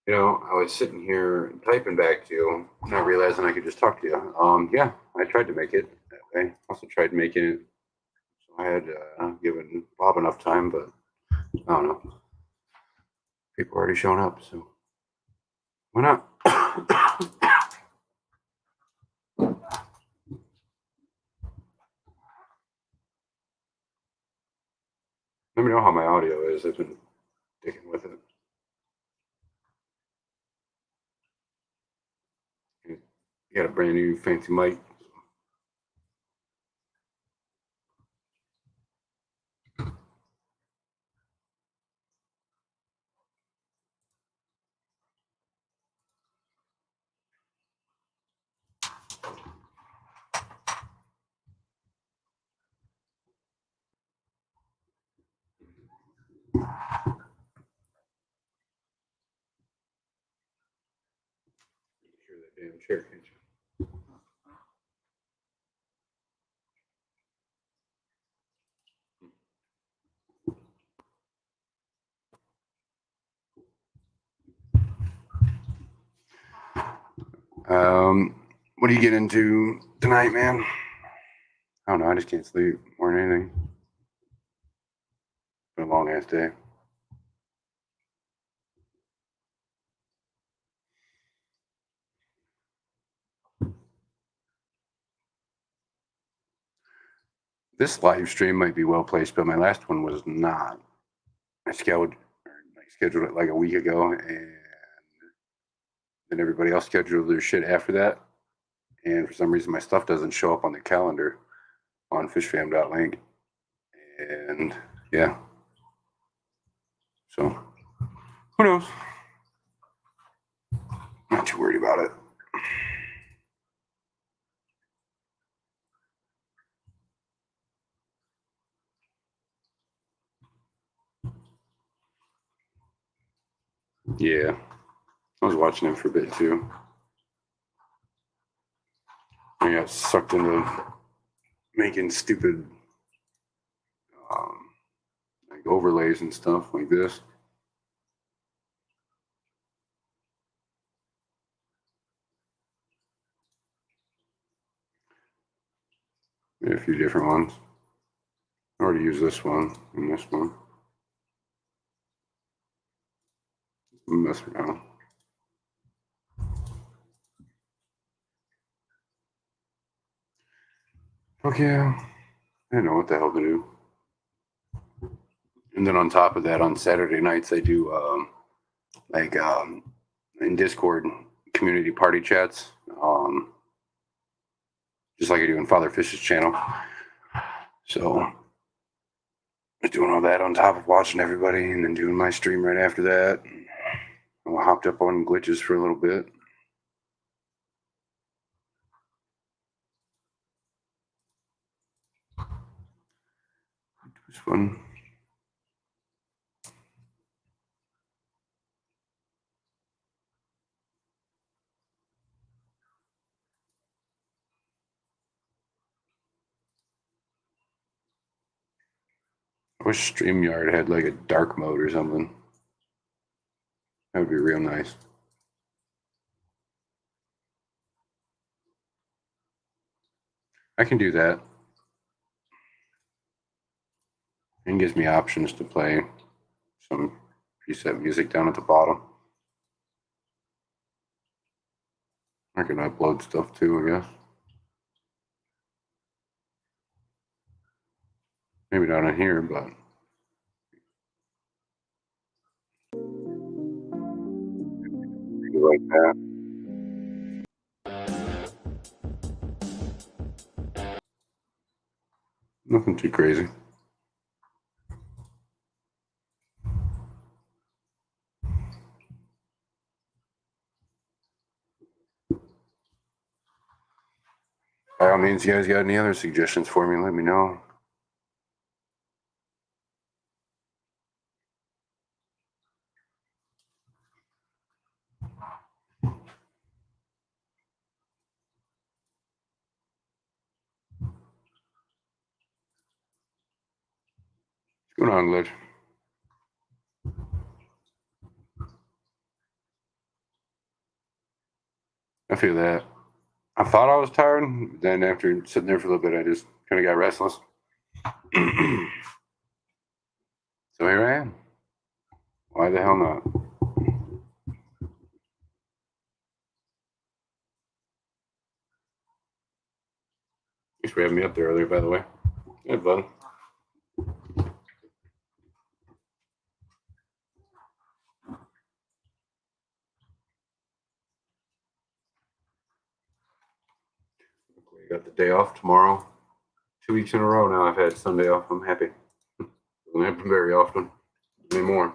I was sitting here typing back to you, not realizing I could just talk to you. Yeah, I tried to make it that way. Also tried making it so I had given Bob enough time, but I don't know. People already shown up, so why not? Let me know how my audio is. I've been sticking with it. You got a brand new fancy mic. Hear that damn chair, can't you? What do you get into tonight, man? I don't know. I just can't sleep more than anything. It's been a long ass day. This live stream might be well placed, but my last one was not. I scheduled it like a week ago, and then everybody else scheduled their shit after that. And for some reason, my stuff doesn't show up on the calendar on fishfam.link. And yeah, so who knows? Not too worried about it. Yeah, I was watching him for a bit too. I got sucked into making stupid like overlays and stuff like this. Made a few different ones. I already used this one and this one. Mess around. Okay, I didn't know what the hell to do. And then on top of that, on Saturday nights, I do like in Discord community party chats, just like I do in Father Fish's channel. So just doing all that on top of watching everybody, and then doing my stream right after that. I hopped up on glitches for a little bit. It was fun. I wish StreamYard had like a dark mode or something. That would be real nice. I can do that. And gives me options to play some preset music down at the bottom. I can upload stuff too, I guess. Maybe not in here, but like that. Nothing too crazy. By all means, you guys got any other suggestions for me, let me know. What's going on, Glitch? feel that. I thought I was tired. Then after sitting there for a little bit, I just kind of got restless. So here I am. Why the hell not? Thanks for having me up there earlier, by the way. Yeah, bud. We got the day off tomorrow. 2 weeks in a row now I've had Sunday off. I'm happy. Doesn't happen very often anymore.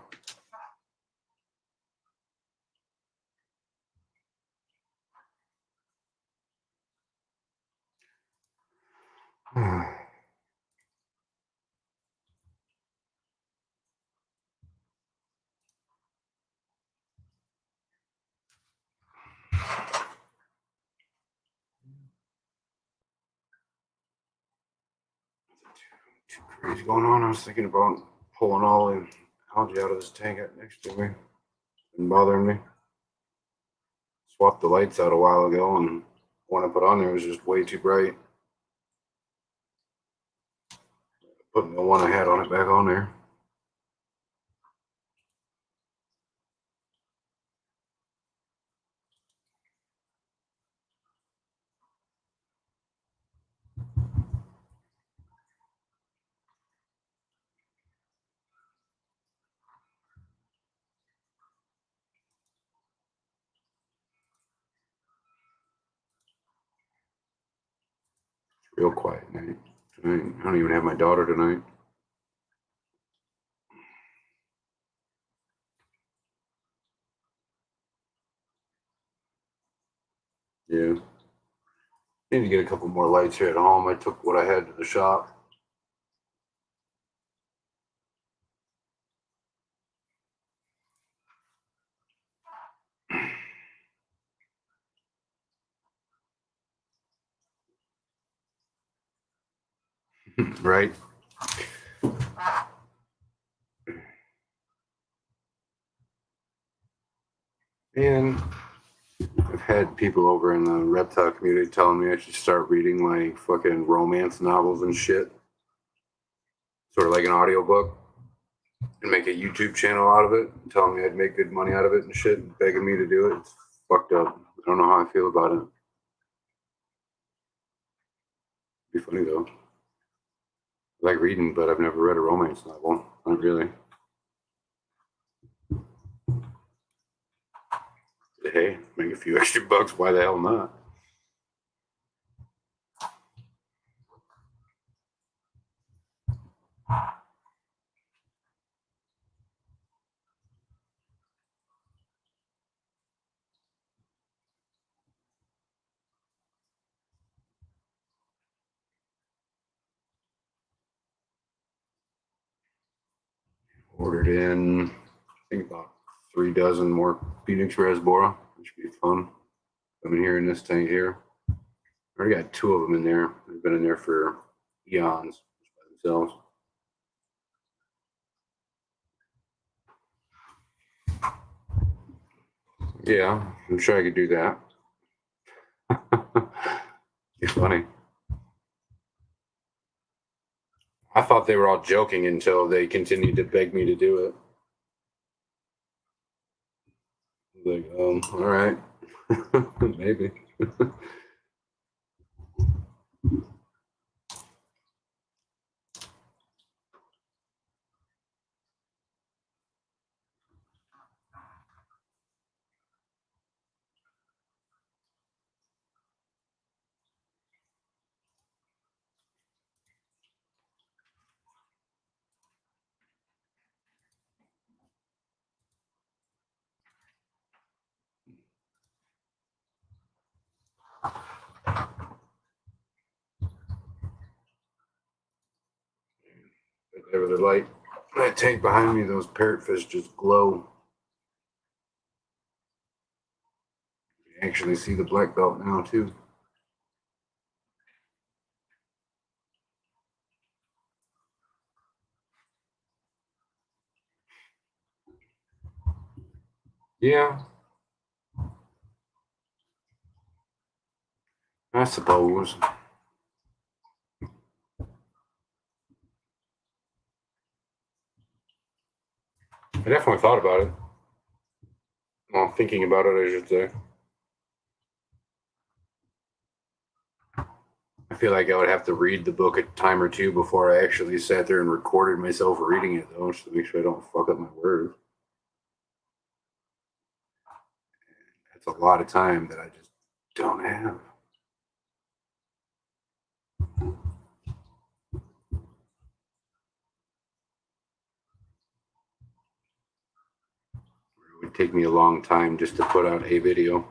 Too crazy going on. I was thinking about pulling all the algae out of this tank right next to me. It's been bothering me. Swapped the lights out a while ago, and the one I put on there was just way too bright. Putting the one I had on it back on there. Real quiet night tonight. I don't even have my daughter tonight. Yeah. Need to get a couple more lights here at home. I took what I had to the shop. Right? And I've had people over in the reptile community telling me I should start reading like fucking romance novels and shit. Sort of like an audiobook. And make a YouTube channel out of it, telling me I'd make good money out of it and shit, and begging me to do it. It's fucked up. I don't know how I feel about it. It'd be funny though. I like reading, but I've never read a romance novel. Not really. Hey, make a few extra bucks. Why the hell not? Ordered in, I think about 3 dozen more Phoenix Rasbora. Which should be fun. Coming here in this tank here. I already got 2 of them in there. They've been in there for eons by themselves. Yeah, I'm sure I could do that. It's funny. I thought they were all joking until they continued to beg me to do it. Like, all right, maybe. They were the light. That tank behind me, those parrotfish just glow. You can actually see the black belt now too. Yeah, I suppose. I definitely thought about it. Well, thinking about it, I should say. I feel like I would have to read the book a time or two before I actually sat there and recorded myself reading it, though, just to make sure I don't fuck up my words. That's a lot of time that I just don't have. It would take me a long time just to put out a video.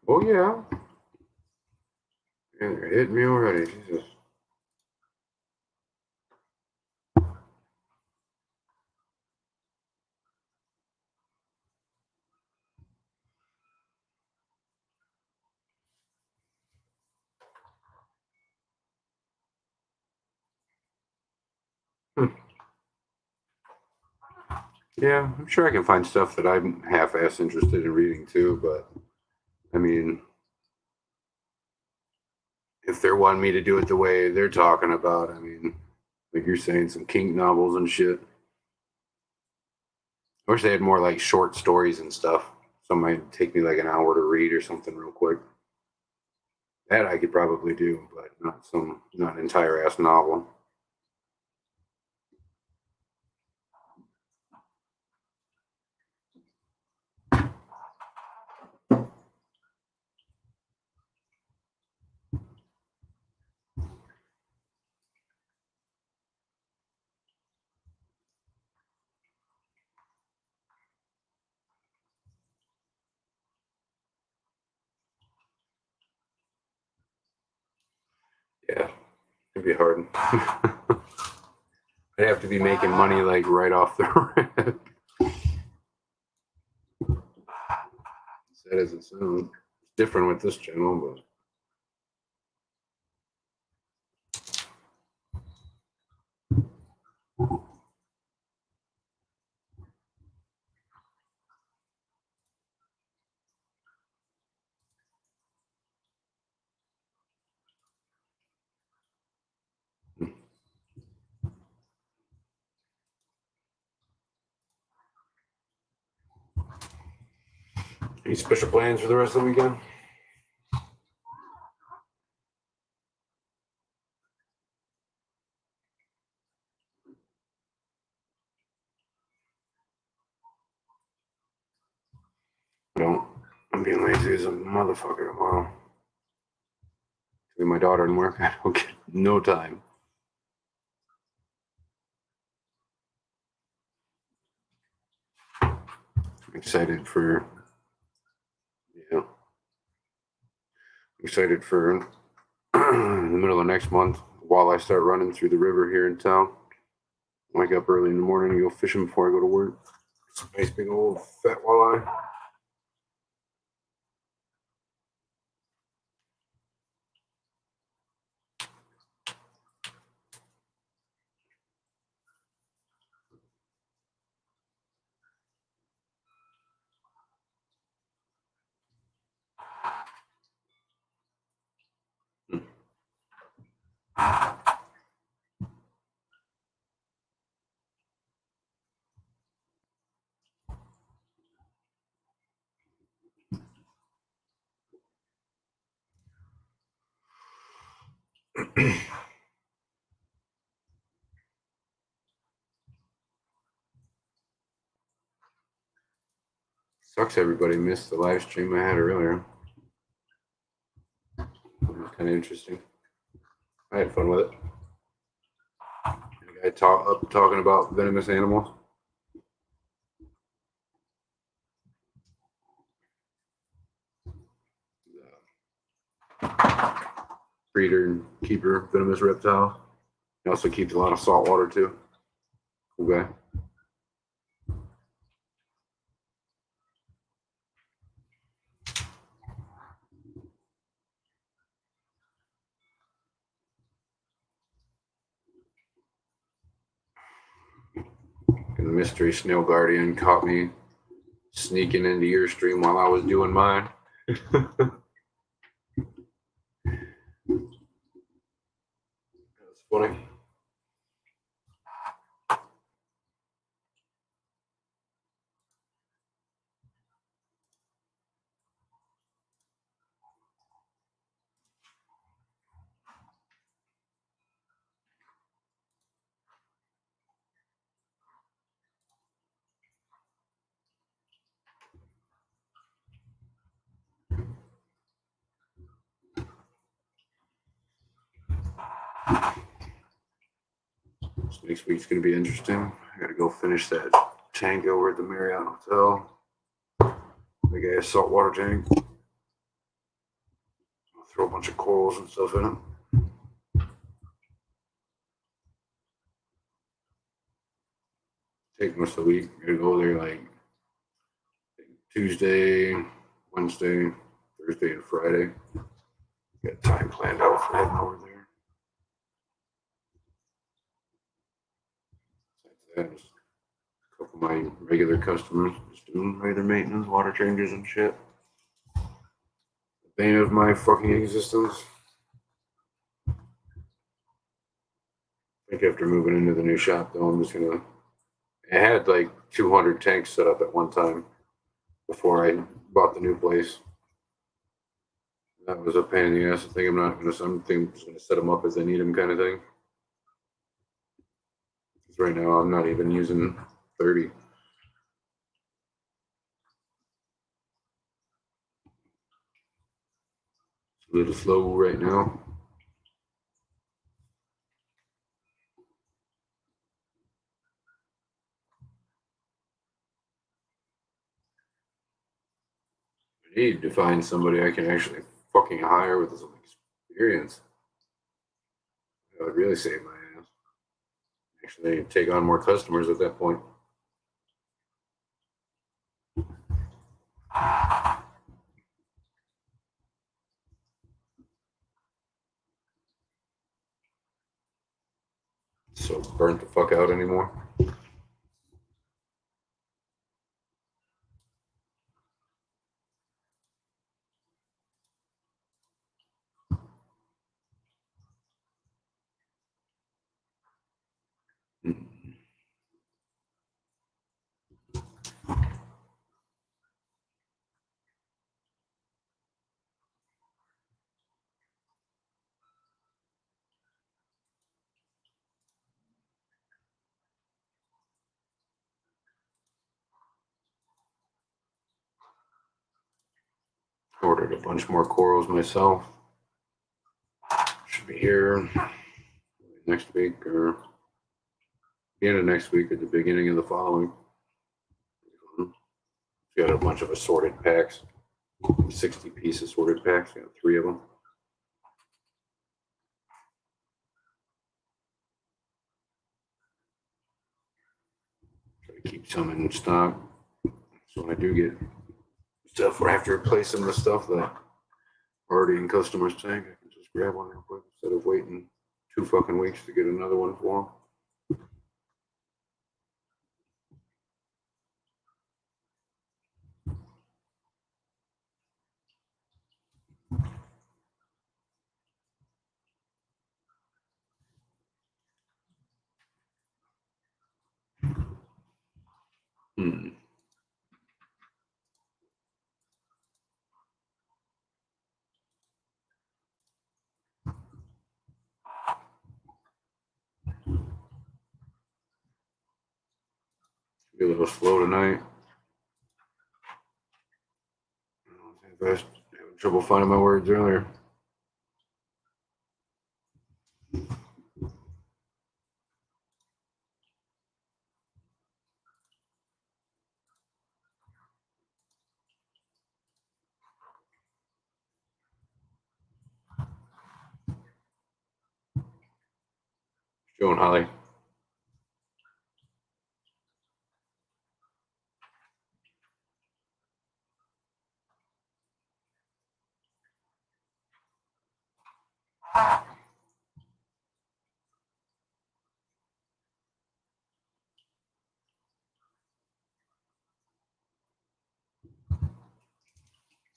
Oh, yeah. Yeah, they're hitting me already. Jesus. Hmm. Yeah, I'm sure I can find stuff that I'm half-ass interested in reading too, but I mean, if they're wanting me to do it the way they're talking about, I mean, like you're saying, some kink novels and shit. I wish they had more like short stories and stuff. Some might take me like an hour to read or something real quick. That I could probably do, but not an entire ass novel. Yeah, it'd be hard. I'd have to be making money like right off the rip. Sad as it sounds, it's different with this channel, but any special plans for the rest of the weekend? I don't. I'm being lazy as a motherfucker tomorrow. With my daughter and work, I don't get no time. I'm excited for yeah. I'm excited for in the middle of next month while I start running through the river here in town. Wake up early in the morning and go fishing before I go to work. It's a nice big old fat walleye. Sucks everybody missed the live stream I had earlier. It was kind of interesting. I had fun with it. The guy talking about venomous animals. Breeder and keeper venomous reptile. He also keeps a lot of salt water too. Cool guy. fucking mystery snail guardian caught me sneaking into your stream while I was doing mine. That's funny. So next week's gonna be interesting. I gotta go finish that tank over at the Marriott Hotel. Big ass saltwater tank. I'll throw a bunch of corals and stuff in it. Take most of the week. I gotta go there like Tuesday, Wednesday, Thursday, and Friday. Got time planned out for heading over there. Besides that, just a couple of my regular customers just doing regular maintenance, water changes and shit. The bane of my fucking existence. I think after moving into the new shop, though, I'm just gonna. I had like 200 tanks set up at one time before I bought the new place. That was a pain in the ass. I think I'm not gonna. I'm just gonna set them up as I need them, kind of thing. Because right now I'm not even using 30. It's a little slow right now. I need to find somebody I can actually fucking hire with some experience. That would really save my ass. Actually, take on more customers at that point. So burnt the fuck out anymore. Ordered a bunch more corals myself. Should be here next week or the end of next week or the beginning of the following. Got a bunch of assorted packs, 60-piece assorted packs. Got 3 of them. Try to keep some in stock. So when I do get stuff where I have to replace some of the stuff that are already in customers' tank, I can just grab one real quick instead of waiting 2 fucking weeks to get another one for them. Hmm. Be a little slow tonight. I was having trouble finding my words earlier. Joe and Holly.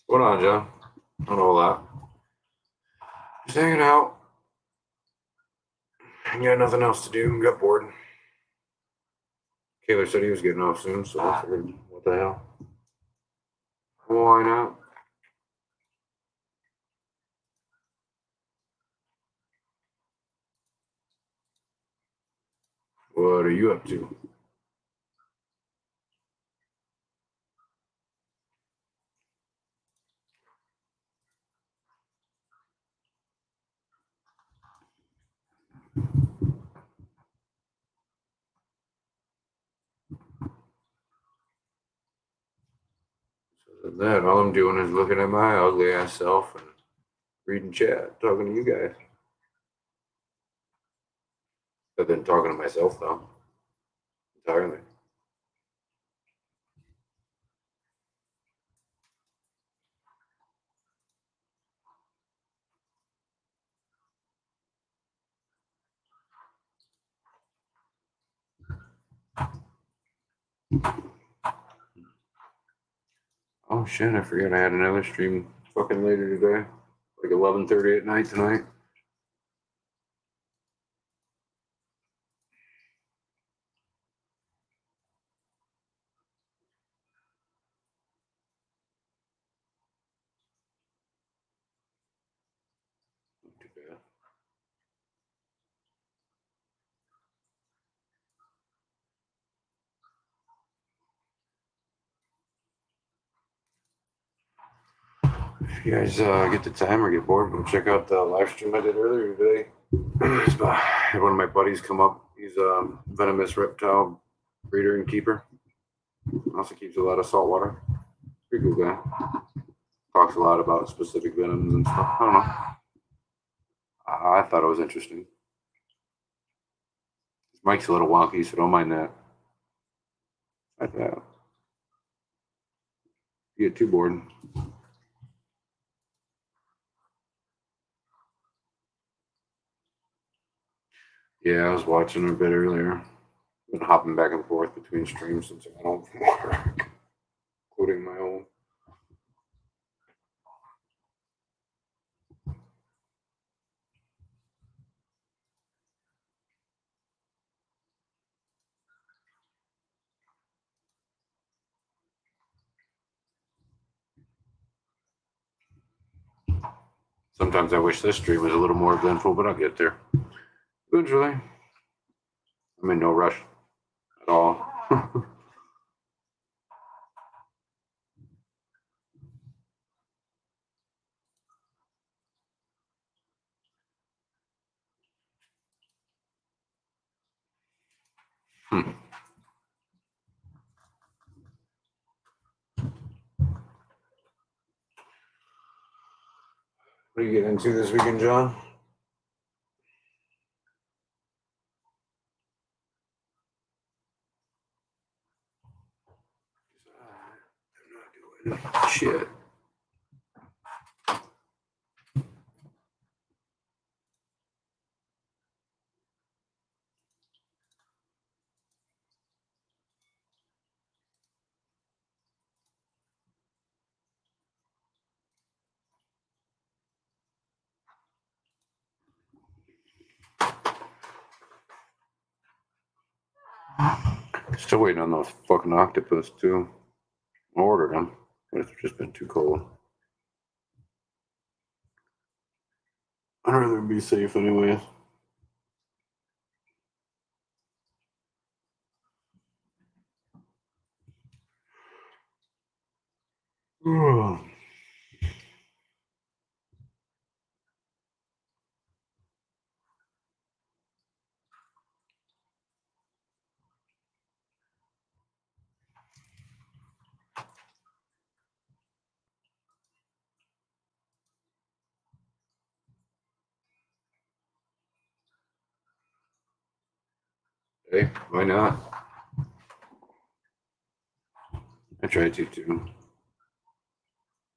What on, John? Not a whole lot. Just hanging out. Ain't got nothing else to do. Got bored. Taylor said he was getting off soon, so I figured, what the hell? Well, why not? What are you up to? Other than that, all I'm doing is looking at my ugly ass self and reading chat, talking to you guys. Other than talking to myself, though, entirely. Oh shit! I forgot I had another stream fucking later today, like 11:30 at night tonight. Too bad. If you guys get the time or get bored, go check out the live stream I did earlier today. I had one of my buddies come up. He's a venomous reptile breeder and keeper. Also keeps a lot of salt water. Pretty cool guy. Talks a lot about specific venoms and stuff. I don't know. I thought it was interesting. His mic's a little wonky, so don't mind that. Like that. You get too bored. Yeah, I was watching a bit earlier. Been hopping back and forth between streams since I got home from work, including my own. Sometimes I wish this stream was a little more eventful, but I'll get there. Eventually. I'm in no rush at all. Hmm. What are you getting into this weekend, John? I'm not doing shit. Still waiting on those fucking octopus too. I ordered them, but it's just been too cold. I'd rather be safe anyways. Hey, why not? I try to too.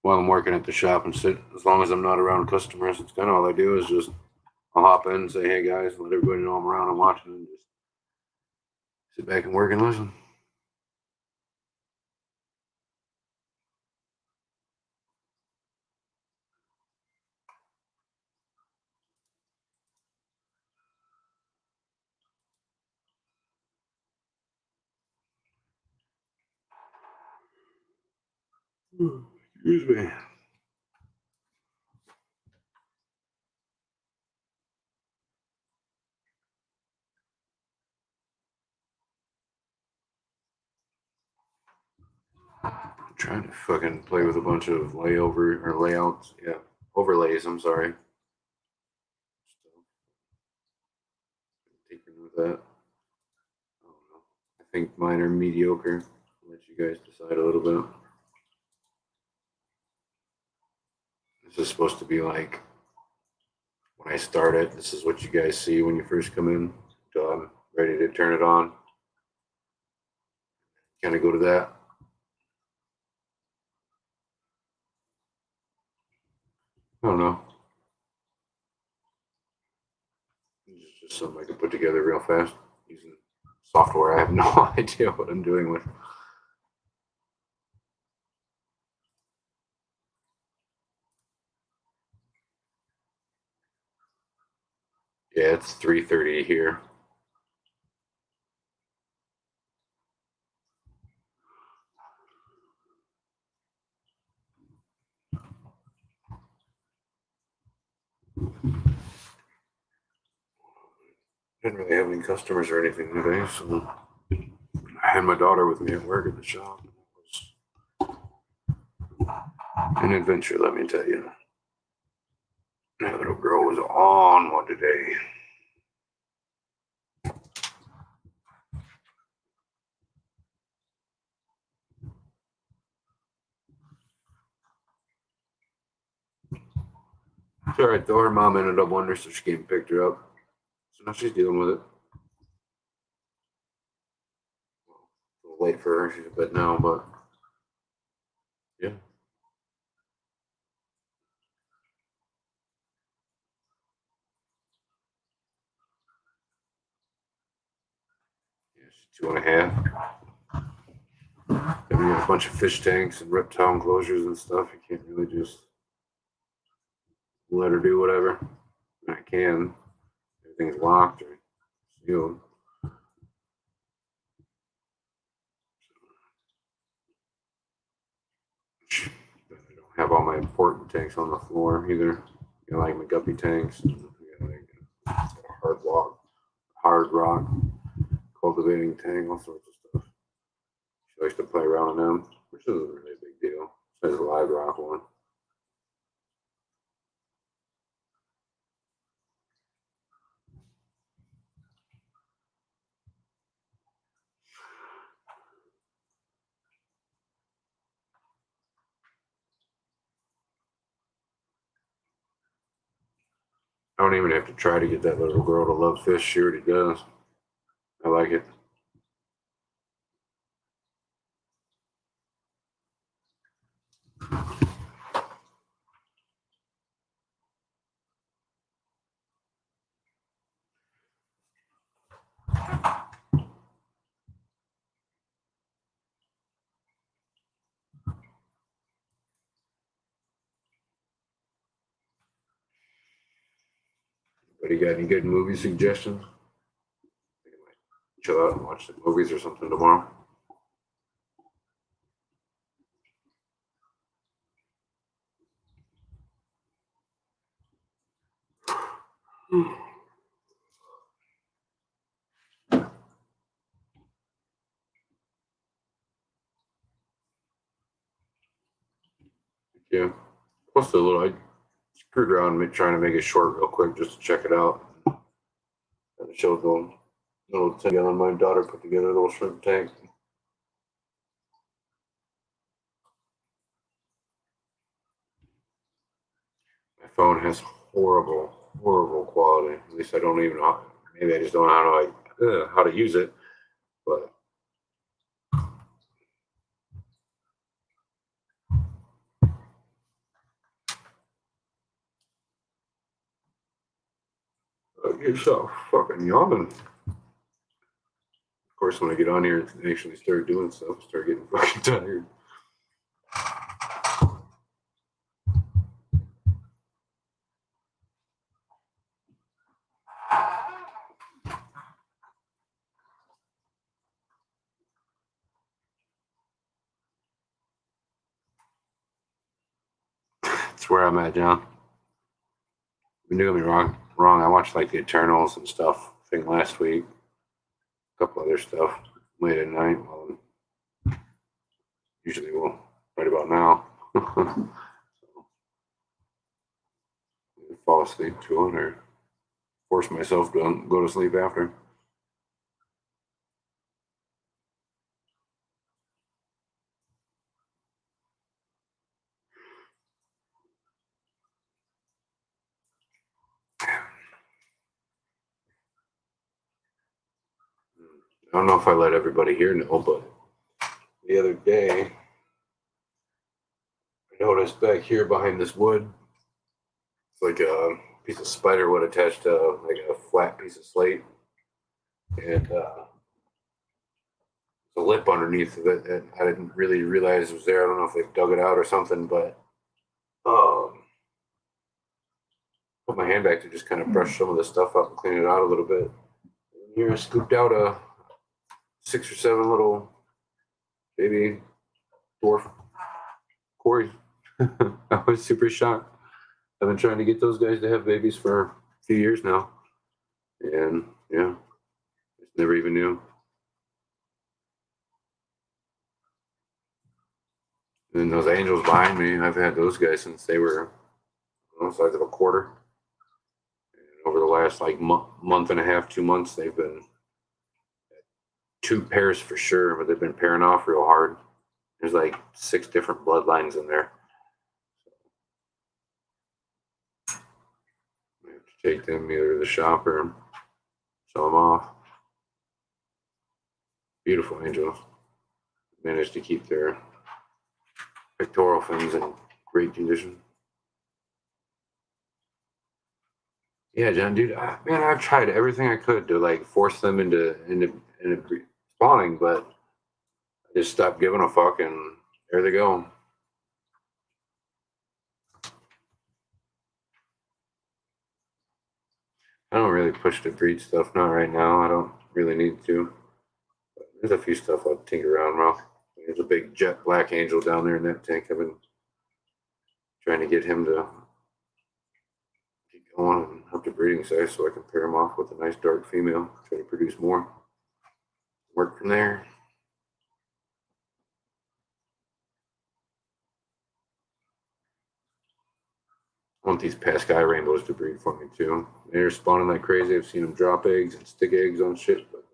While I'm working at the shop and sit, as long as I'm not around customers, it's kind of all I do is just I'll hop in and say, hey guys, let everybody know I'm around and watching, and just sit back and work and listen. Excuse me. I'm trying to fucking play with a bunch of layover or layouts. Yeah, overlays. I'm sorry. Still tinkering with that. I don't know. I think mine are mediocre. I'll let you guys decide a little bit. This is supposed to be like when I start it. This is what you guys see when you first come in. So I'm ready to turn it on. Kind of go to that. I don't know. It's just something I can put together real fast using software. I have no idea what I'm doing with. Yeah, it's 3:30 here. Didn't really have any customers or anything today, so I had my daughter with me at work at the shop. It was an adventure, let me tell you. That little girl was on one today. It's all right though. Her mom ended up wondering, so she came and picked her up. So now she's dealing with it. Well, a little late for her. She's a bit now, but yeah. Yeah, she's 2.5. Then we got a bunch of fish tanks and reptile enclosures and stuff. You can't really just let her do whatever. I can. Everything's locked or sealed. I don't have all my important tanks on the floor either. You know, like my guppy tanks, and like hard rock, hard rock cultivating tank, all sorts of stuff. She likes to play around with them, which isn't really a big deal. There's a live rock one. I don't even have to try to get that little girl to love fish. She already does. I like it. But you got any good movie suggestions? I might chill out and watch some movies or something tomorrow. Yeah. Plus the little, I screwed around trying to make it short real quick just to check it out. And it showed the little 10-gallon my daughter put together a little shrimp tank. My phone has horrible, horrible quality. At least I don't even know. Maybe I just don't know how to use it. But you're so fucking yawning. Of course, when I get on here and actually start doing stuff, I start getting fucking tired. That's where I'm at now. Don't get me wrong. I watched like the Eternals and stuff thing last week. A couple other stuff late at night. Well, usually we'll right about now. Fall asleep to it or force myself to go to sleep after. I don't know if I let everybody here know, but the other day I noticed back here behind this wood, it's like a piece of spider wood attached to like a flat piece of slate, and the lip underneath of it that I didn't really realize was there. I don't know if they dug it out or something, but um, put my hand back to just kind of brush some of the stuff up and clean it out a little bit. And here I scooped out a 6 or 7 little baby dwarf Corey. I was super shocked. I've been trying to get those guys to have babies for a few years now, and yeah, just never even knew. And then those angels behind me, I've had those guys since they were the size of a quarter. And over the last like month and a half, 2 months, they've been 2 pairs for sure, but they've been pairing off real hard. There's like 6 different bloodlines in there. I have to take them either to the shop or sell them off. Beautiful angels. Managed to keep their pectoral fins in great condition. Yeah, John, dude, man, I've tried everything I could to like force them into spawning, but I just stopped giving a fuck, and there they go. I don't really push to breed stuff, not right now. I don't really need to. But there's a few stuff I'll tinker around with. There's a big jet black angel down there in that tank. I've been trying to get him to keep going and up to breeding size so I can pair him off with a nice dark female, try to produce more. Work from there. I want these Pascal rainbows to breed for me too. They're spawning like crazy. I've seen them drop eggs and stick eggs on shit, but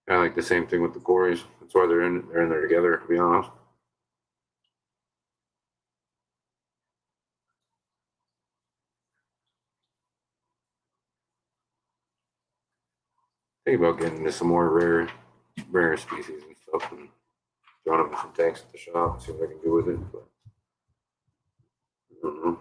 kind of like the same thing with the Corys. That's why they're in there together, to be honest. Think about getting into some more rare species and stuff, and throwing them in some tanks at the shop and see what I can do with it. But I don't know.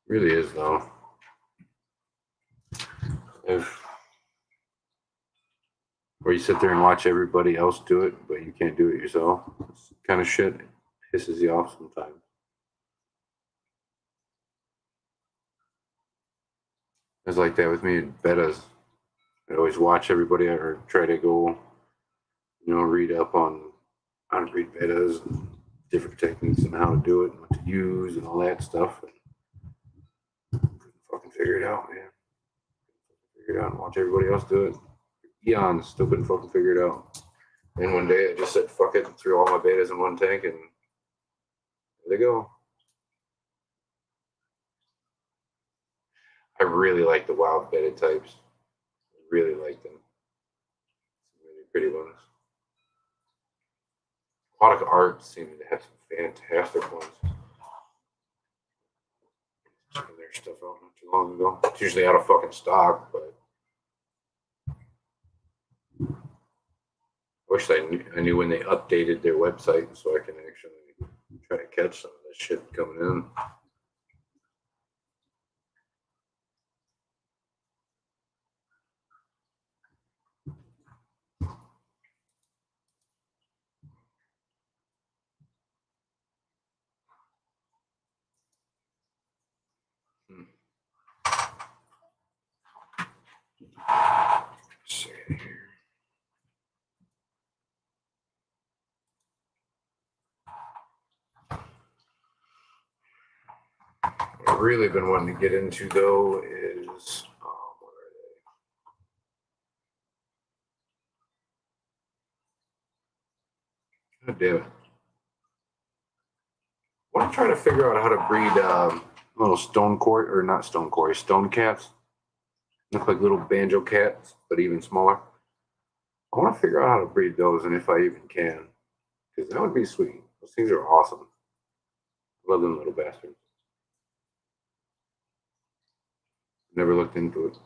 Really is though. If Where you sit there and watch everybody else do it, but you can't do it yourself. It's kind of shit pisses you off sometimes. It's like that with me in betas. I always watch everybody or try to go, read up on how to breed betas and different techniques and how to do it and what to use and all that stuff. And couldn't fucking figure it out, man. Figure it out and watch everybody else do it. Eons still couldn't fucking figure it out. And one day I just said fuck it and threw all my betas in one tank and there they go. I really like the wild beta types. I really like them. Some really pretty ones. Aquatic Art seem to have some fantastic ones. Checking their stuff out not too long ago. It's usually out of fucking stock, but I wish I knew when they updated their website so I can actually try to catch some of this shit coming in. Let's see. I've really been wanting to get into though is what are they? God damn it! I want to try to figure out how to breed little stone court or not stone quarry, stone cats. Look like little banjo cats, but even smaller. I want to figure out how to breed those and if I even can, because that would be sweet. Those things are awesome. Love them little bastards. Never looked into it.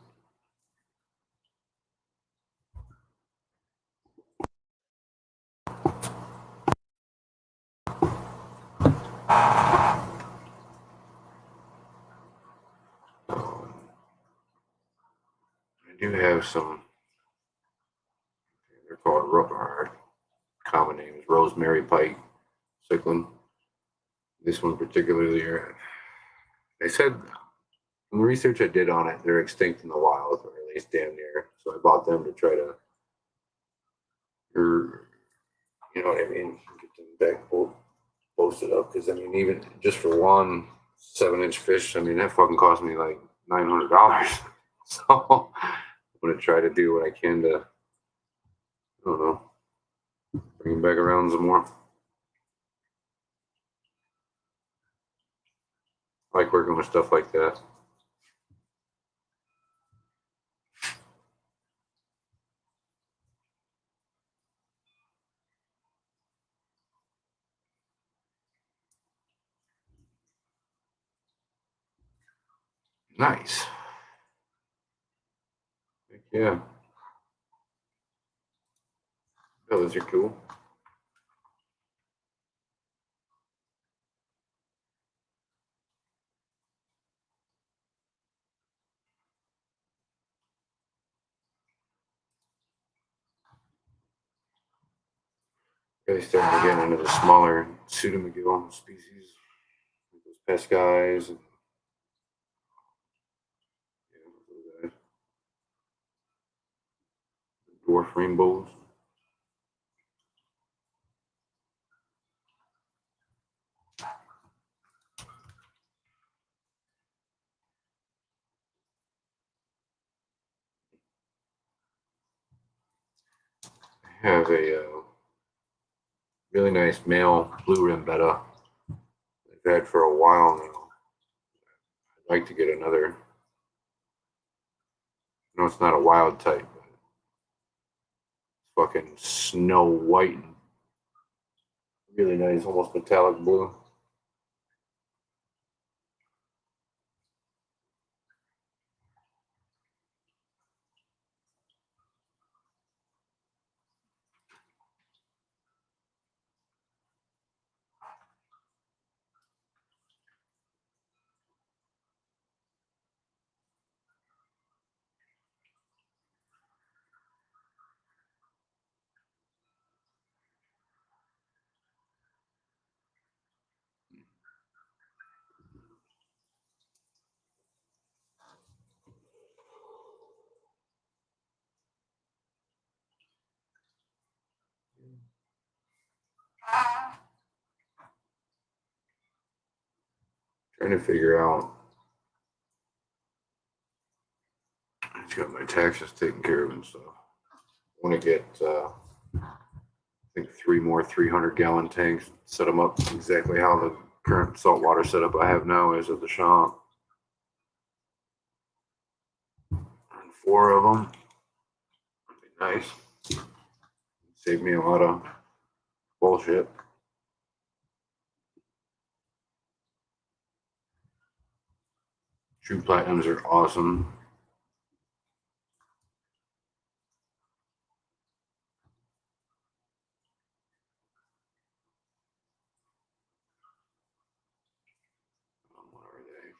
I do have some. They're called common names: rosemary pike, cyclin. This one particularly, they said from the research I did on it, they're extinct in the wild, or at least damn near. So I bought them to try to, or you know what I mean, get them back posted up. Because I mean, even just for one 7-inch fish, I mean that fucking cost me like $900. So I'm gonna try to do what I can to, I don't know, bring them back around some more. I like working with stuff like that. Nice. Heck yeah. Oh, those are cool. Really starting to get into the smaller pseudomugil species, like those pest guys and yeah, dwarf rainbows. I have a really nice male blue rim betta I've had for a while now. I'd like to get another. No, it's not a wild type, but it's fucking snow white and really nice, almost metallic blue. Trying to figure out. I just got my taxes taken care of and stuff. I want to get, I think, 3 more 300-gallon tanks. Set them up exactly how the current saltwater setup I have now is at the shop. And 4 of them. That'd be nice. Save me a lot of bullshit. True platinums are awesome. What are they?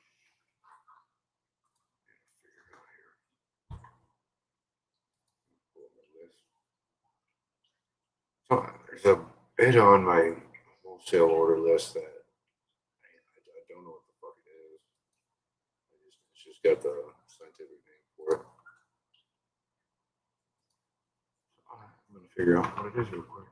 So there's a bit on my wholesale order list that I don't know what the fuck it is. It's just got the scientific name for it. I'm gonna figure out what it is real quick.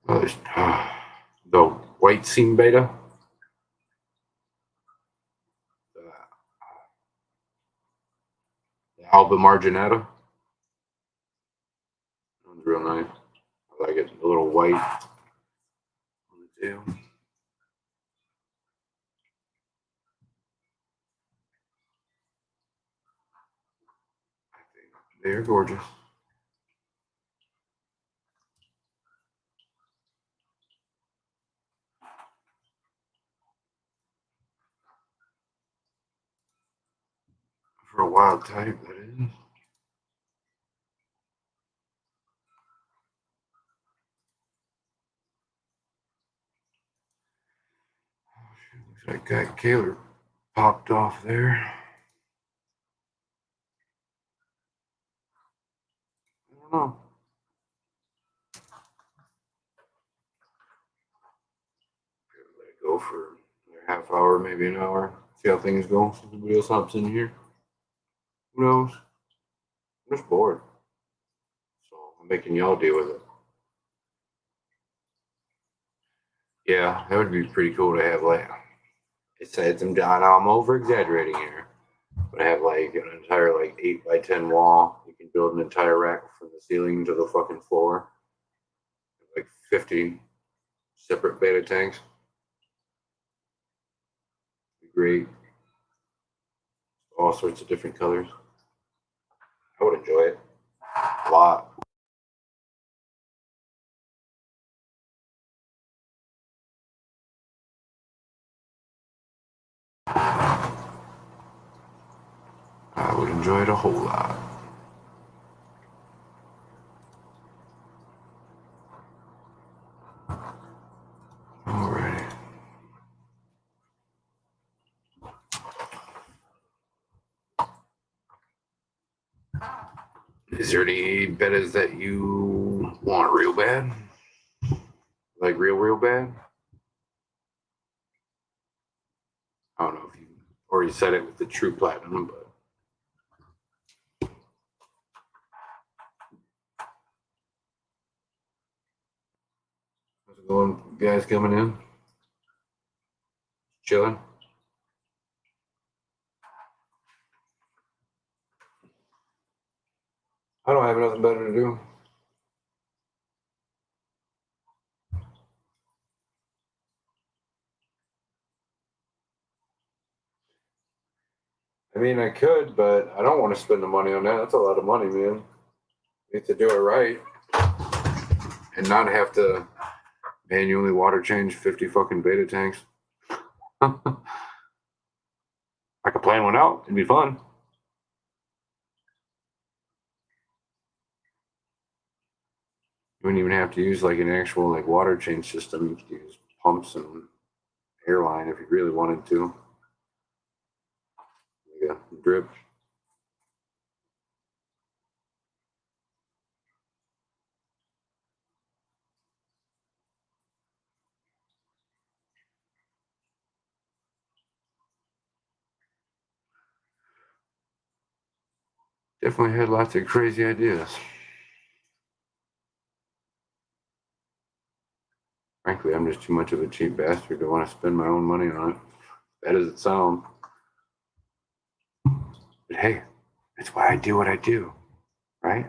The white seam beta, the Alba Marginata. One's real nice. I like it. A little white on the tail. They're gorgeous. For a wild type, that is. Looks like that Kaler popped off there. I don't know. Let it go for a half hour, maybe an hour. See how things go. See if anybody else hops in here. Who knows? I'm just bored. So I'm making y'all deal with it. Yeah, that would be pretty cool to have like it said some John. I'm over exaggerating here, but I have like an entire like 8x10 wall. You can build an entire rack from the ceiling to the fucking floor. Like 50 separate beta tanks. Be great. All sorts of different colors. I would enjoy it a lot. I would enjoy it a whole lot. Alrighty. Is there any betas that you want real bad? Like real bad? I don't know if you already said it with the true platinum, but how's it going? Guys coming in? Chilling? I don't have nothing better to do. I mean, I could, but I don't want to spend the money on that. That's a lot of money, man. You have to do it right and not have to manually water change 50 fucking beta tanks. I could plan one out. It'd be fun. You wouldn't even have to use like an actual like water change system. You could use pumps and airline if you really wanted to. Like a drip. Definitely had lots of crazy ideas. Frankly, I'm just too much of a cheap bastard to want to spend my own money on it. Bad as it sounds. But hey, that's why I do what I do, right?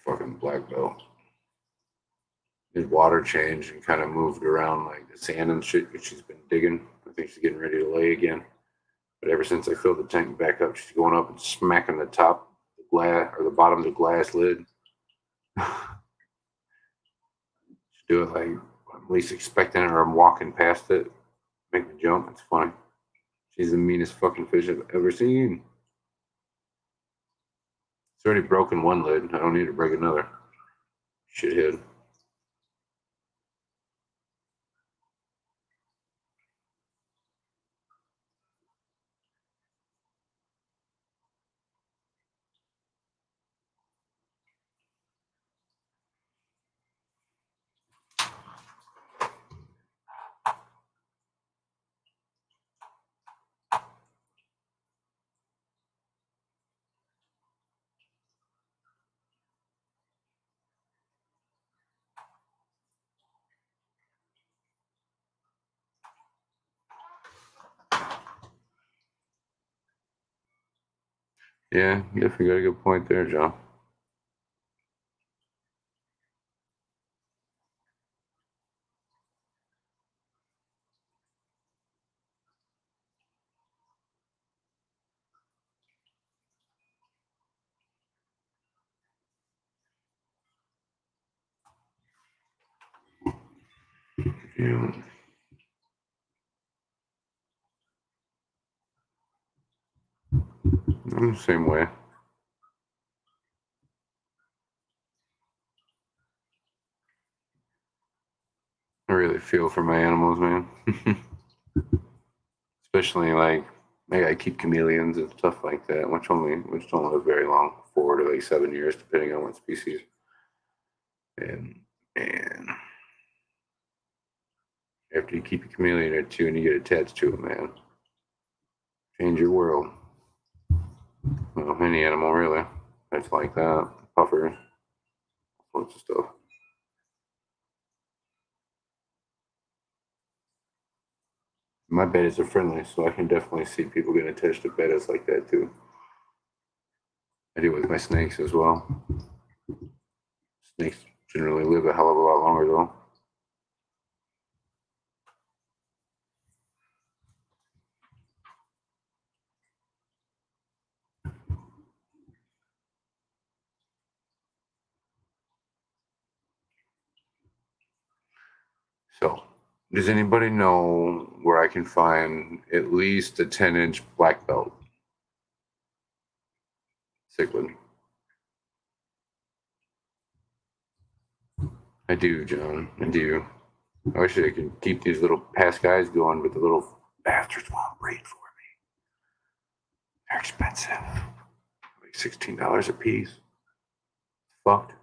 Fucking black belt. Did water change and kind of moved around like the sand and shit that she's been digging. I think she's getting ready to lay again. But ever since I filled the tank back up, she's going up and smacking the top the glass or the bottom of the glass lid. Just do it like I'm least expecting it or I'm walking past it, make me jump. It's funny. She's the meanest fucking fish I've ever seen. It's already broken one lid. I don't need to break another. Shithead. Yeah, you definitely got a good point there, John. Yeah, I'm the same way. I really feel for my animals, man. Especially like I keep chameleons and stuff like that, which don't live very long, 4 to like 7 years, depending on what species. And man, after you keep a chameleon or two and you get attached to it, man, change your world. Well, any animal really. That's like that. Puffers, sorts of stuff. My bettas are friendly, so I can definitely see people getting attached to bettas like that too. I do with my snakes as well. Snakes generally live a hell of a lot longer though. So, does anybody know where I can find at least a 10-inch black belt cichlid? I do, John. I do. I wish I could keep these little past guys going, but the little bastards won't breed for me. They're expensive. Like $16 a piece. Fucked.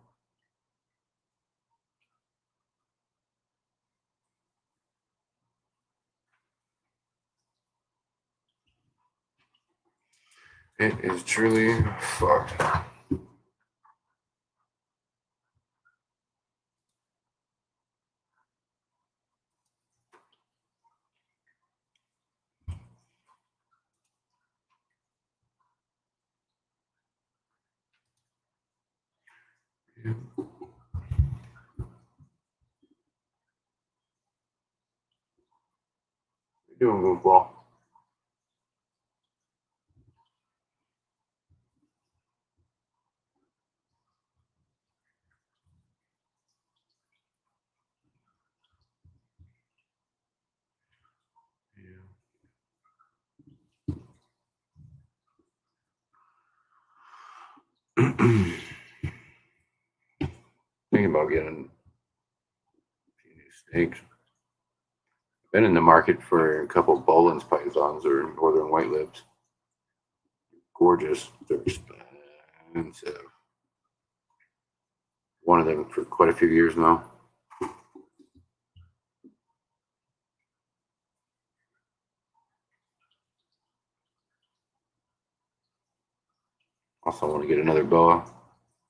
It is truly fucked. Yeah. You're doing good, ball. Yeah. Thinking about getting a few new snakes. Been in the market for a couple of Bolin's pythons or northern white lips. Gorgeous. They're expensive. One of them for quite a few years now. Also, want to get another boa,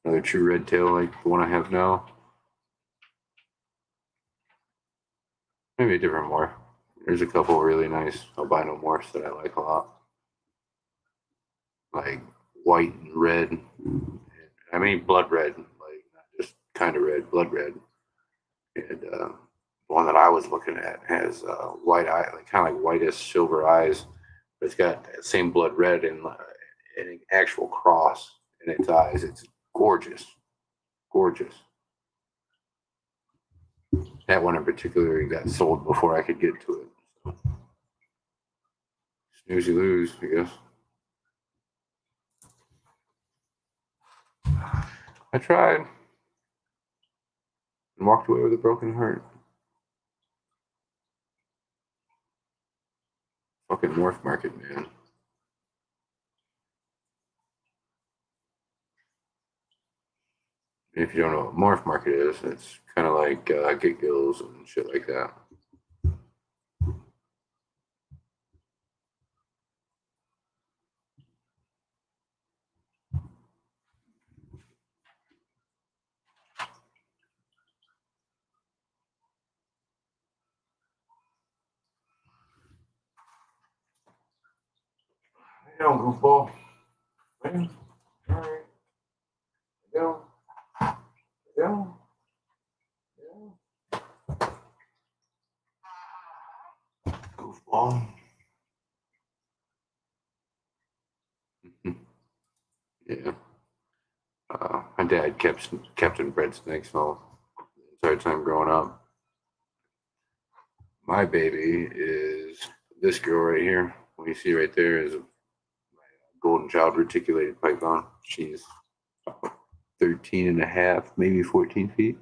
another true red tail like the one I have now. Maybe a different morph. There's a couple really nice albino morphs that I like a lot, like white and red. I mean, blood red, like not just kind of red, blood red. And the one that I was looking at has white eye, like kind of like whitest silver eyes, but it's got that same blood red and an actual cross in its eyes. It's gorgeous, gorgeous. That one in particular got sold before I could get to it. So, snooze you lose, I guess. I tried and walked away with a broken heart. Fucking morph market, man. And if you don't know what morph market is, it's kind of like get gills and shit like that. You know, goofball. Yeah. All right. Go. Go. Goofball. Yeah. My dad kept and bred snakes all the entire time growing up. My baby is this girl right here. What you see right there is a golden child reticulated python. She's 13 and a half, maybe 14 feet.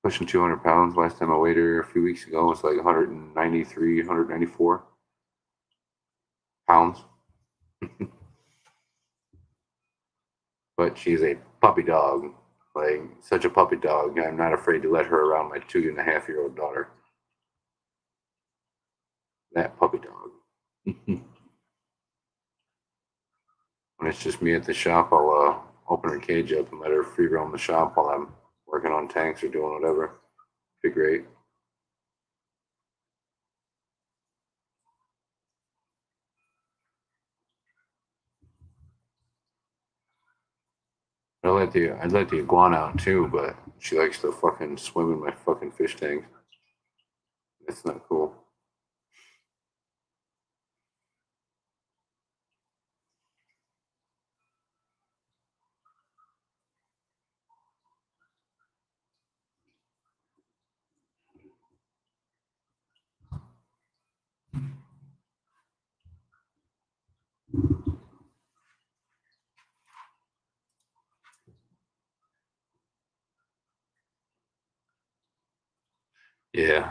Pushing 200 pounds. Last time I weighed her a few weeks ago, it was like 193, 194 pounds. But she's a puppy dog. Like, such a puppy dog. I'm not afraid to let her around my 2.5-year-old daughter. That puppy dog. When it's just me at the shop, I'll open her cage up and let her free roam the shop while I'm working on tanks or doing whatever. Be great. I'd let the iguana out too, but she likes to fucking swim in my fucking fish tank. It's not cool. Yeah.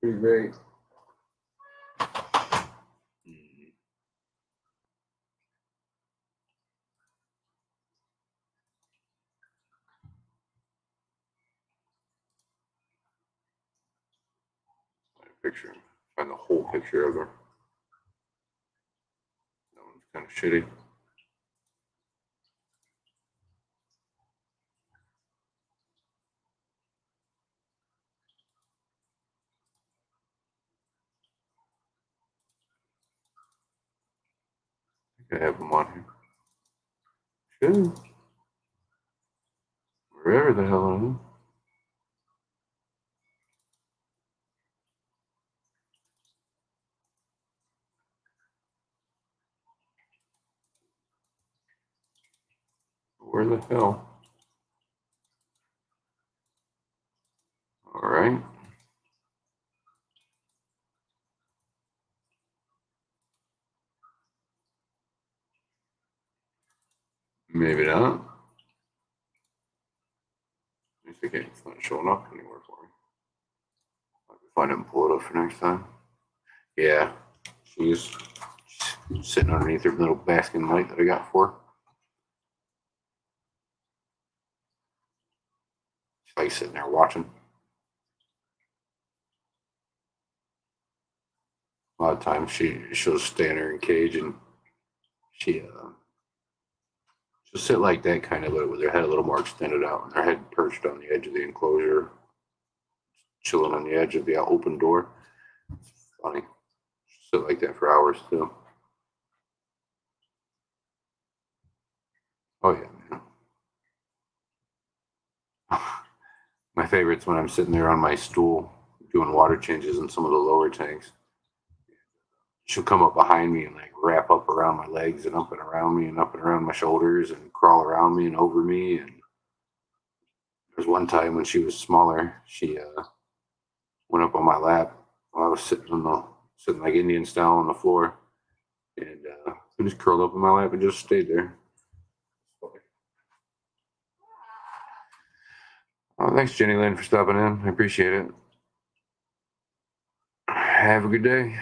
Pretty great. Picture. Find the whole picture of her. That one's kind of shitty. I think I have them on here. Should. Wherever the hell I am. Where the hell? All right. Maybe not. I think it's not showing up anywhere for me. I can find it and pull it up for next time. Yeah. She's sitting underneath her little basking light that I got for her. She's like sitting there watching. A lot of times she'll stay in her cage and she she'll sit like that kind of with her head a little more extended out and her head perched on the edge of the enclosure, chilling on the edge of the open door. It's funny. She'll sit like that for hours too. Oh yeah, man. My favorite's when I'm sitting there on my stool doing water changes in some of the lower tanks. She'll come up behind me and like wrap up around my legs and up and around me and up and around my shoulders and crawl around me and over me. And there's one time when she was smaller, she went up on my lap while I was sitting like Indian style on the floor, and just curled up in my lap and just stayed there. Thanks, Jenny Lynn, for stopping in. I appreciate it. Have a good day.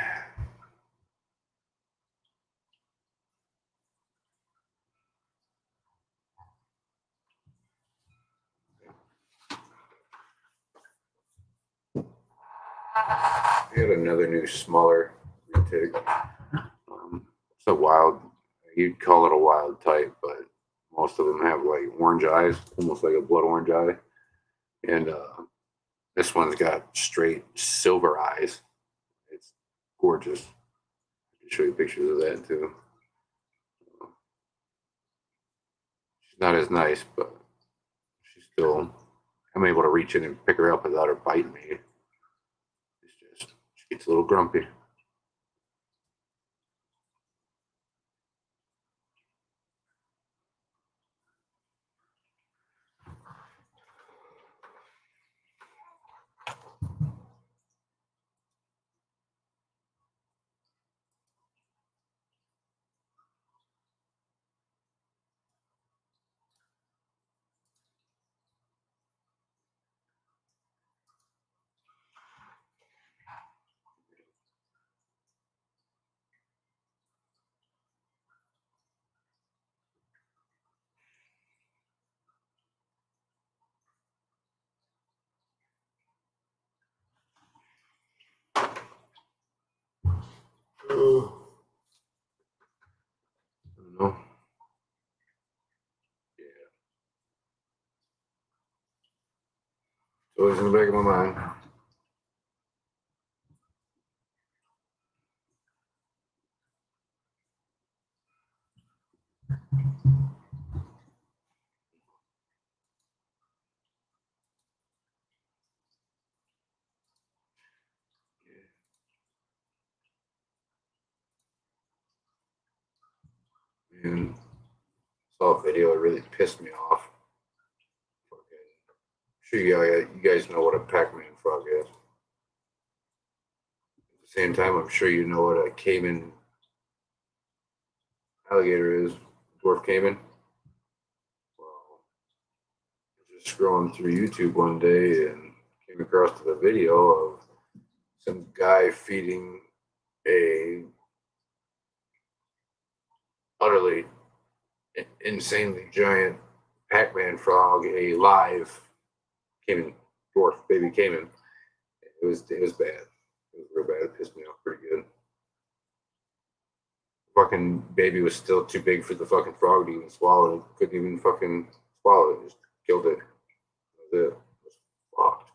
We had another new smaller retic. It's a wild. You'd call it a wild type, but most of them have like orange eyes, almost like a blood orange eye. And this one's got straight silver eyes. It's gorgeous. I can show you pictures of that too. She's not as nice, but she's still. I'm able to reach in and pick her up without her biting me. It's just she gets a little grumpy. Oh, I don't know. Yeah, it's always in the back of my mind. And saw a video that really pissed me off. Sure, you guys know what a Pac-Man frog is. At the same time, I'm sure you know what a Cayman alligator is, dwarf Cayman. Well, I was just scrolling through YouTube one day and came across to the video of some guy feeding a utterly insanely giant Pac-Man frog a live Cayman dwarf baby Cayman. It was bad. It was real bad. It pissed me off pretty good. Fucking baby was still too big for the fucking frog to even swallow. It couldn't even fucking swallow it. Just killed it. That was it. It was fucked.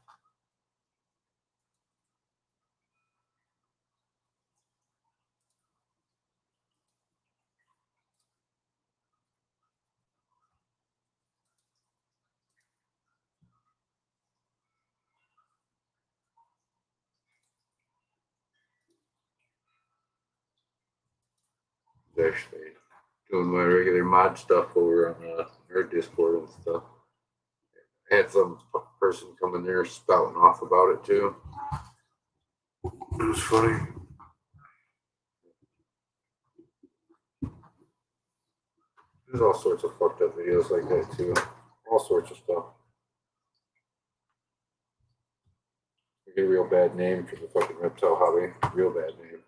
I was actually doing my regular mod stuff over on her Discord and stuff. I had some person come in there spouting off about it too. It was funny. There's all sorts of fucked up videos like that too. All sorts of stuff. We get a real bad name for the fucking reptile hobby. Real bad name.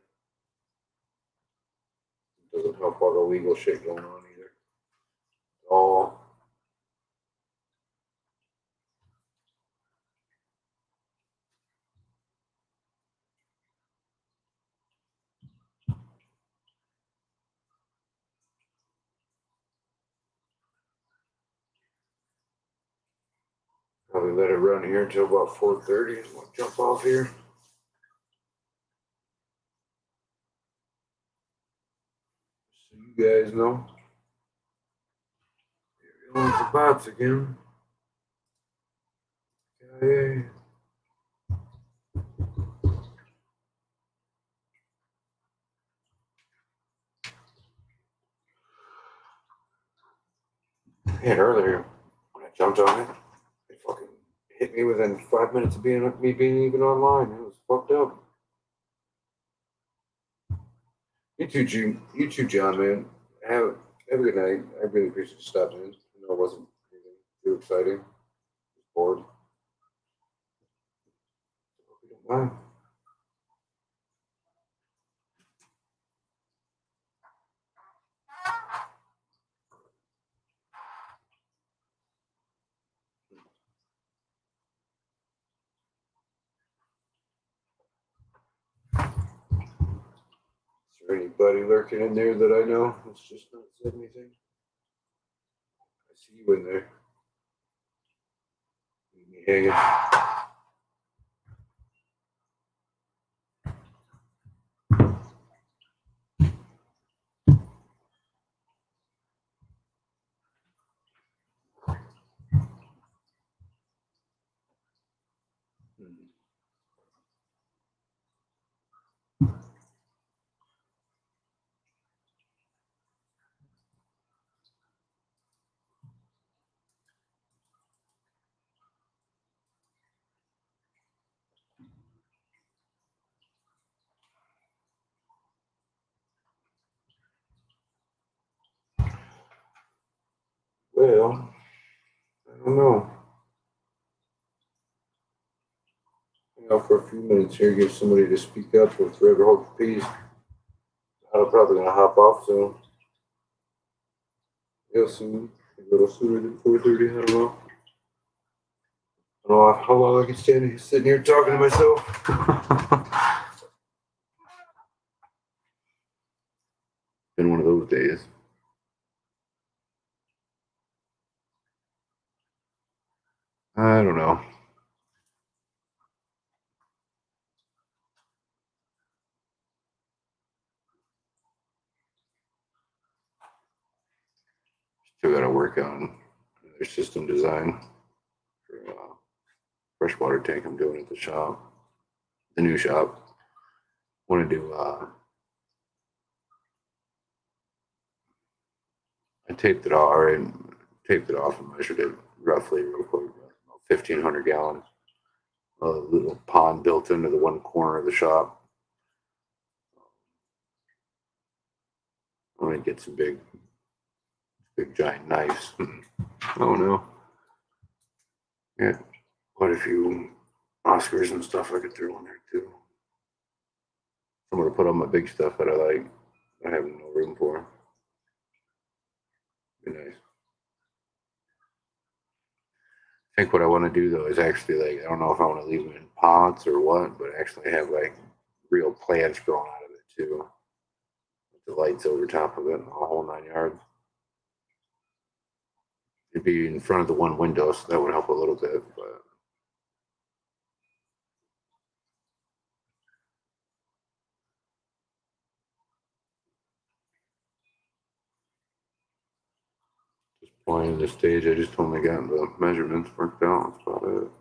It doesn't help all the legal shit going on either. All probably let it run here until about 4:30 and we'll jump off here. So you guys know. Here owns the bots again. Hey. And earlier when I jumped on it, it fucking hit me within 5 minutes of me being even online. It was fucked up. You too, John, man. Have a good night. I really appreciate you stopping in. I know it wasn't anything too exciting. Just bored. Hope you don't mind. Is there anybody lurking in there that I know that's just not said anything? I see you in there. Leave me hanging. don't know. Hang out for a few minutes here, give somebody to speak up or forever hold your peace. I'm probably gonna hop off soon. Real soon. A little sooner than 4:30, I don't know. I don't know how long I can stand sitting here talking to myself. Been one of those days. I don't know. Still got to work on their system design for freshwater tank I'm doing at the shop, the new shop. Want to do. I taped it all. Already taped it off and measured it roughly, real quick. 1,500 gallons. A little pond built into the one corner of the shop. I want to get some big giant knives. Oh no. Yeah, quite a few Oscars and stuff I could throw in there too. Somewhere to put all my big stuff that I like. I have no room for. Be nice. I think what I want to do though is actually like I don't know if I want to leave them in pots or what, but actually have like real plants growing out of it too. With the lights over top of it, a whole 9 yards. It'd be in front of the one window, so that would help a little bit, but just pointing the stage. I just only got the measurements worked out. That's about it.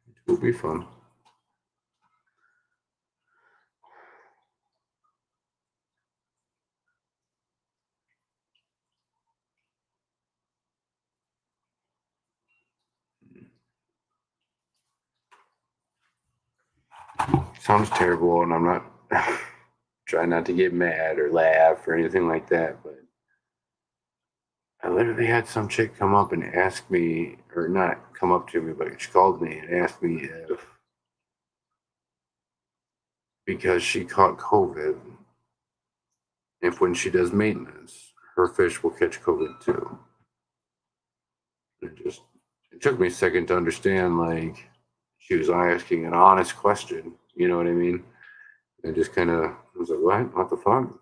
It will be fun. Sounds terrible, and I'm not trying not to get mad or laugh or anything like that, but I literally had some chick come up and ask me, or not come up to me, but she called me and asked me if, because she caught COVID, if when she does maintenance, her fish will catch COVID too. It took me a second to understand, like, she was asking an honest question, you know what I mean? And just kind of was like, what? What the fuck?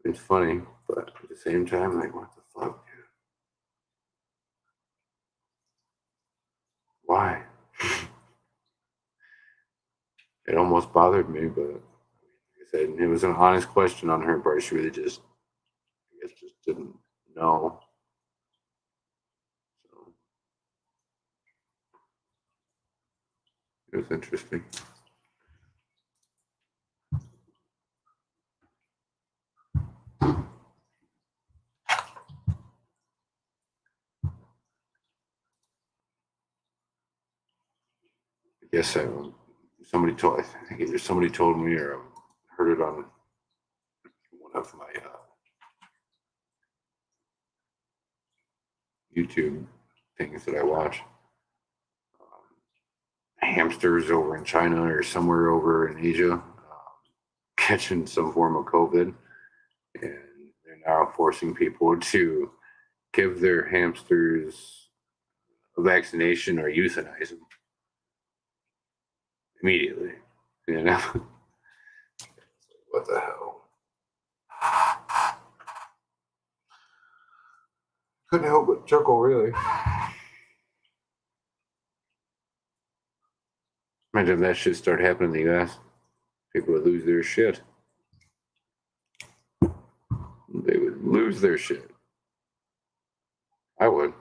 It's funny, but at the same time, like, what the fuck? Why? It almost bothered me, but like I said, it was an honest question on her part. She really just, I guess, just didn't know. So it was interesting. I guess somebody told, I think either somebody told me or I heard it on one of my YouTube things that I watch. Hamsters over in China or somewhere over in Asia catching some form of COVID, and they're now forcing people to give their hamsters a vaccination or euthanize them immediately. You know, what the hell? Couldn't help but chuckle, really. Imagine if that shit started happening in the U.S. People would lose their shit. They would lose their shit. I would.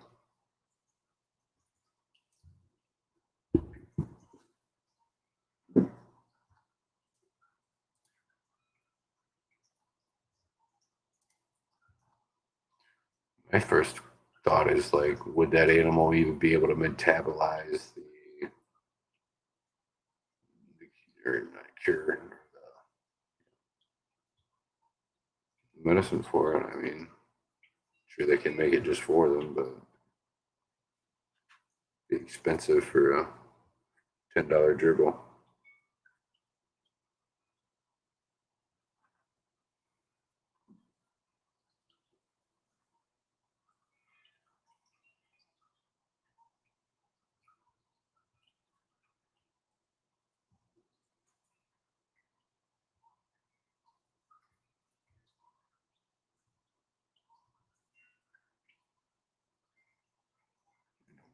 My first thought is like, would that animal even be able to metabolize the or cure, medicine for it. I mean, sure they can make it just for them, but it'd be expensive for a $10 gerbil.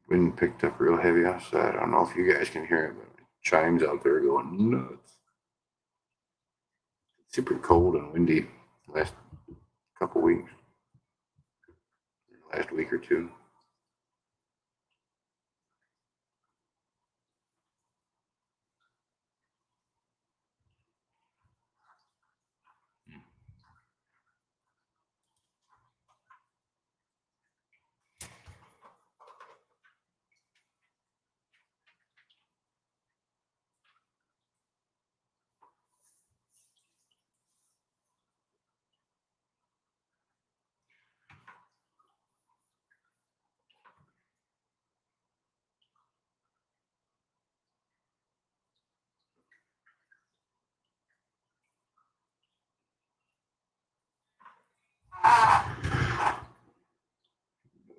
Wind picked up real heavy outside. I don't know if you guys can hear it, but chimes out there going nuts. It's super cold and windy last couple weeks, last week or two.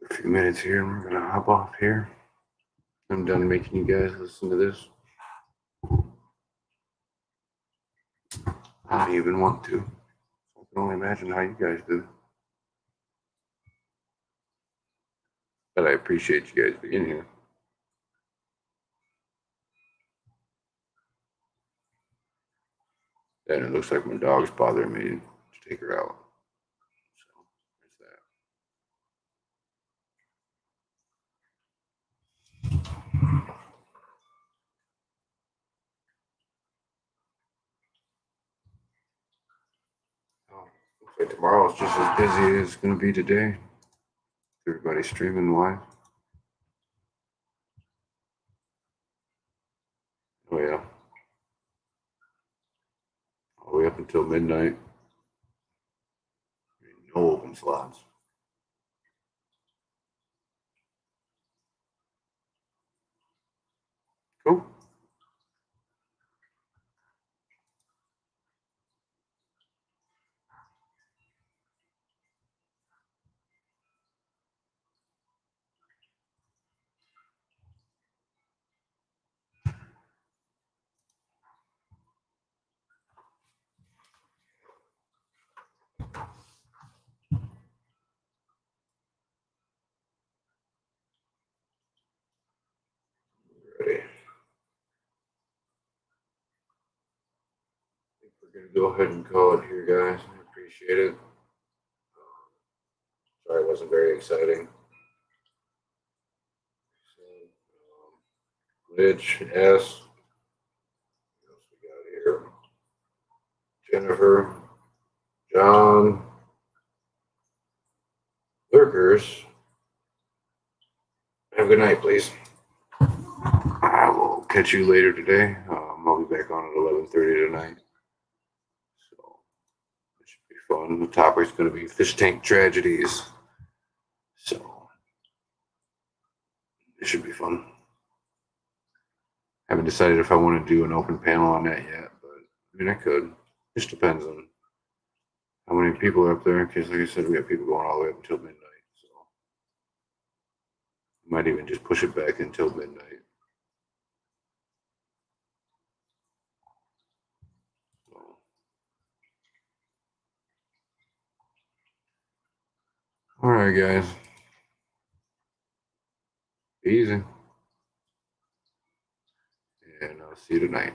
A few minutes here, and we're gonna hop off here. I'm done making you guys listen to this. I don't even want to. I can only imagine how you guys do. But I appreciate you guys being here. And it looks like my dog's bothering me to take her out. So there's that. Oh, looks like tomorrow's just as busy as it's gonna be today. Everybody's streaming live. Oh yeah. All the way up until midnight. No open slots. Cool. Ready. We're gonna go ahead and call it here, guys. I appreciate it. Sorry, it wasn't very exciting. Rich S. What else we got here? Jennifer, John, Lurkers. Have a good night, please. I will catch you later today. I'll be back on at 11:30 tonight. So it should be fun. The topic's going to be fish tank tragedies. So it should be fun. Haven't decided if I want to do an open panel on that yet, but I mean, I could. Just depends on how many people are up there. Because, like I said, we have people going all the way up until midnight. So I might even just push it back until midnight. So, all right, guys. Easy. And I'll see you tonight.